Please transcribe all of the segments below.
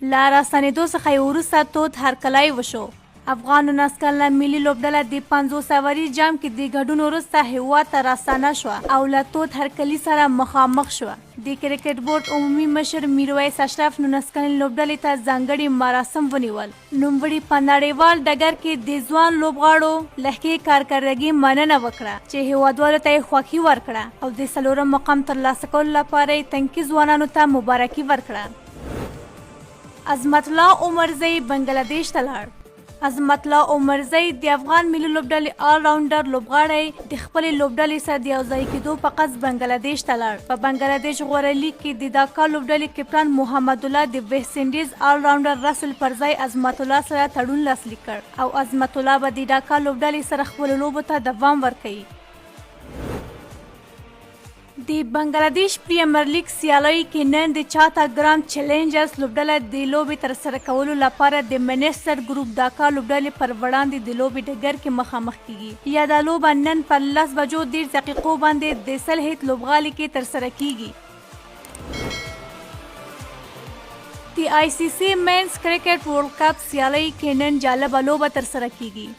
له راستنېدو څخه یې وروسته تود هرکلی وشو. افغان 19 کلنه ملي لوبډله د 50 اووري جام کې د ګډون وروسته هېواد ته راستنه شوه او له تود هرکلي سره مخامخ شوه. د کرکټ بورډ عمومي مشر میرویس اشرف 19 کلنې لوبډلې ته ځانګړي مراسم ونیول. نوموړي په نړیوال ډګر کې د ځوان لوبغاړو له ښې کارکردګۍ مننه وکړه چې هېوادوالو ته یې خوښي ورکړه او د 4م مقام ترلاسه کولو لپاره یې تنکي ځوانانو ته مبارکي ورکړه. عظمت الله عمرزی بنګلادیش ته لاړ. عظمت الله عمرزی د افغان ملي لوبډلې آل راونډر لوبغاړی د خپلې لوبډلې سره د یوځای کېدو په قصد بنګلادیش ته لاړ. په بنګلادیش غوره لیګ کې د ډاکا لوبډلې کپتان محمد الله د ویسټ انډیز آل راونډر رسل پر ځای عظمت الله سره تړون لاسلیک کړ او عظمت الله به د ډاکا لوبډلې سره خپلو لوبو ته دوام ورکوي. د بنګلادیش پریمیر لیګ سیالیو کې نن د چاتاګرام چیلنجرز لوبډله د لوبې ترسره کولو لپاره د منچستر ګروپ ډاکا لوبډلې پر وړاندې د لوبې ډګر کې مخامخ کیږي. یا دا لوبه نن په 10 بجو 10 دقیقو باندې د سلهیت لوبغالي کې ترسره کیږي. د آی سی سی مینز کرکټ ورلډ کپ سیالیو کې نن جالبه لوبه ترسره کیږي.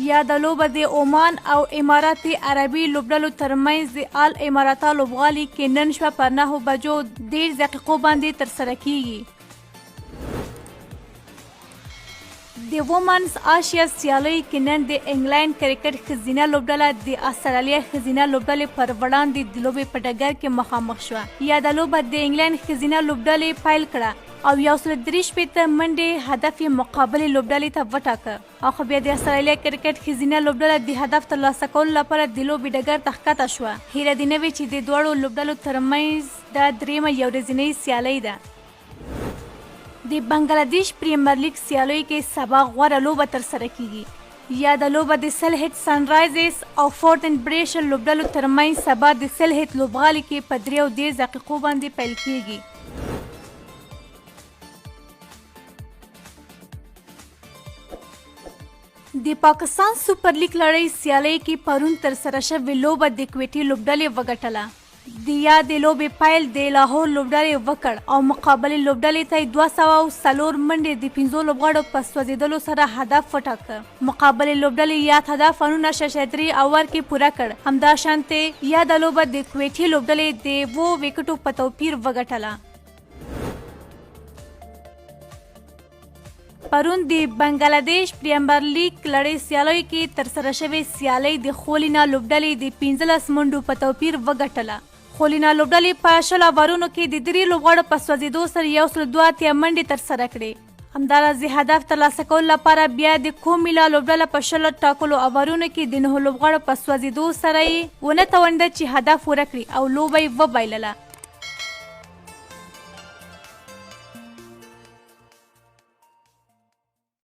یا د لوبه د عمان او امارات عربي لوبډلو ترمنځ د آل اماراتا لوبغالي کې نن شپه پر 9 بجو 10 دقیقو باندې ترسره کیږي. د وومنز آسیا سیالیو کې نن د انګلند کرکټ ښځینه لوبډله د استرالیا ښځینه لوبډلې پر وړاندې د لوبې په ډګر کې مخامخ شوه. یا د لوبه د انګلند ښځینه لوبډلې پیل کړه او 133 منډې هدف یې مقابلې لوبډلې ته وټاکه. او خو بیا د استرالیا کرکټ ښځینه لوبډله د هدف ترلاسه کولو لپاره د لوبې ډګر ته ښکته شوه. هیله دې نه وي چې د دواړو لوبډلو ترمنځ دا درېیمه یو ورځنۍ سیالۍ ده. د بنګلادیش پریمیر لیګ سیالیو کې سبا غوره لوبه ترسره کیږي. یا د لوبه د سلهیت سنرایزرز او فورټن بریش لوبډلو ترمنځ سبا د سلهیت لوبغالي کې په 3:10 دقیقو باندې پیل کیږي. د پاکستان سپر لیګ لړۍ سیالۍ کې پرون ترسره شوې لوبه د کویټې لوبډلې وګټله. د یادې لوبې پیل د لاهور لوبډلې وکړ او مقابلې لوبډلې ته 204 منډې د 15 لوبغاړو په سوځېدلو سره هدف وټاکه. مقابلې لوبډلې یاد هدف 9.3 اوور کې پوره کړ. همداشانتې یاده لوبه د کویټې لوبډلې د 2 وکټو په توپیر وګټله. پرون د بنګلادیش پریمیر لیګ لړۍ سیالیو کې ترسره شوې سیالۍ د خولینا لوبډلې د 15 منډو په توپیر وګټله. خولینا لوبډلې په 20 اوورونو کې د 3 لوبغاړو په سوځېدو سره 102 منډې ترسره کړې. همداراز هدف ترلاسه کولو لپاره بیا د کومیلا لوبډله په 20 ټاکلو اوورونو کې د 9 لوبغاړو په سوځېدو سره یې ونه توانېده چې هدف ورکړي او لوبه یې وبایلله.